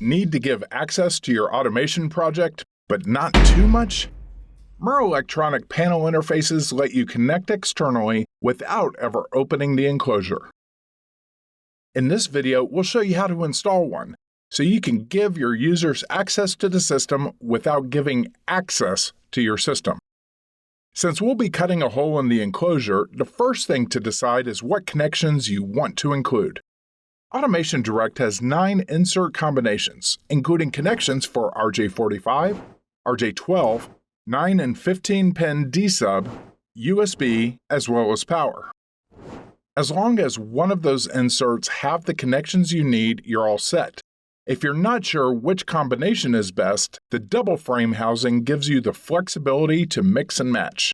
Need to give access to your automation project, but not too much? Murrelektronik Panel Interfaces let you connect externally without ever opening the enclosure. In this video, we'll show you how to install one, so you can give your users access to the system without giving access to your system. Since we'll be cutting a hole in the enclosure, the first thing to decide is what connections you want to include. Automation Direct has 9 insert combinations, including connections for RJ45, RJ12, 9 and 15-pin D-sub, USB, as well as power. As long as one of those inserts have the connections you need, you're all set. If you're not sure which combination is best, the double frame housing gives you the flexibility to mix and match.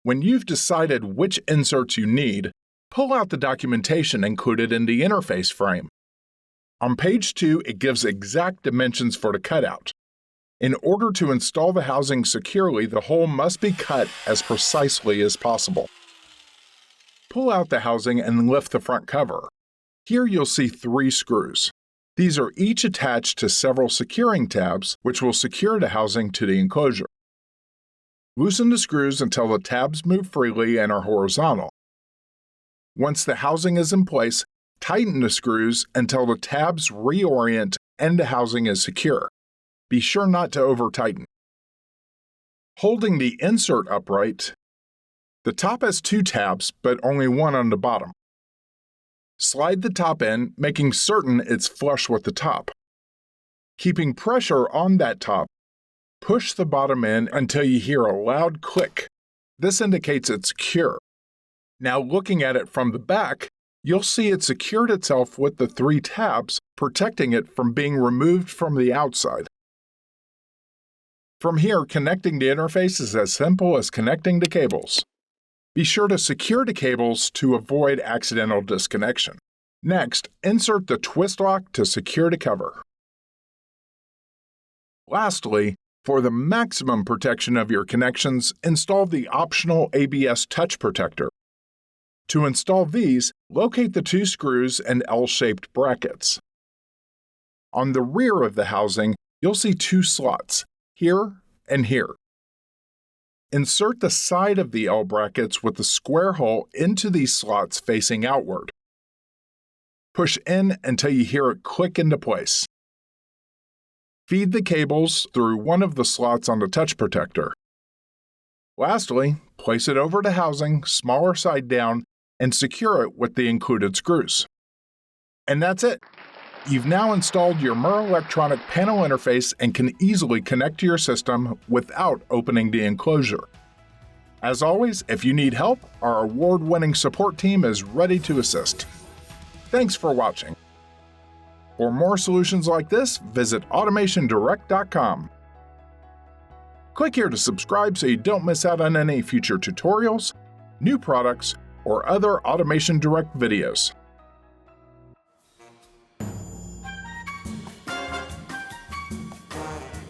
When you've decided which inserts you need, pull out the documentation included in the interface frame. On page 2, it gives exact dimensions for the cutout. In order to install the housing securely, the hole must be cut as precisely as possible. Pull out the housing and lift the front cover. Here you'll see 3 screws. These are each attached to several securing tabs, which will secure the housing to the enclosure. Loosen the screws until the tabs move freely and are horizontal. Once the housing is in place, tighten the screws until the tabs reorient and the housing is secure. Be sure not to over-tighten. Holding the insert upright, the top has 2 tabs, but only one on the bottom. Slide the top in, making certain it's flush with the top. Keeping pressure on that top, push the bottom in until you hear a loud click. This indicates it's secure. Now looking at it from the back, you'll see it secured itself with the 3 tabs, protecting it from being removed from the outside. From here, connecting the interface is as simple as connecting the cables. Be sure to secure the cables to avoid accidental disconnection. Next, insert the twist lock to secure the cover. Lastly, for the maximum protection of your connections, install the optional ABS touch protector. To install these, locate the 2 screws and L-shaped brackets. On the rear of the housing, you'll see 2 slots, here and here. Insert the side of the L brackets with the square hole into these slots facing outward. Push in until you hear it click into place. Feed the cables through one of the slots on the touch protector. Lastly, place it over the housing, smaller side down, and secure it with the included screws. And that's it! You've now installed your Murrelektronik Panel Interface and can easily connect to your system without opening the enclosure. As always, if you need help, our award-winning support team is ready to assist. Thanks for watching. For more solutions like this, visit AutomationDirect.com. Click here to subscribe so you don't miss out on any future tutorials, new products, or other Automation Direct videos.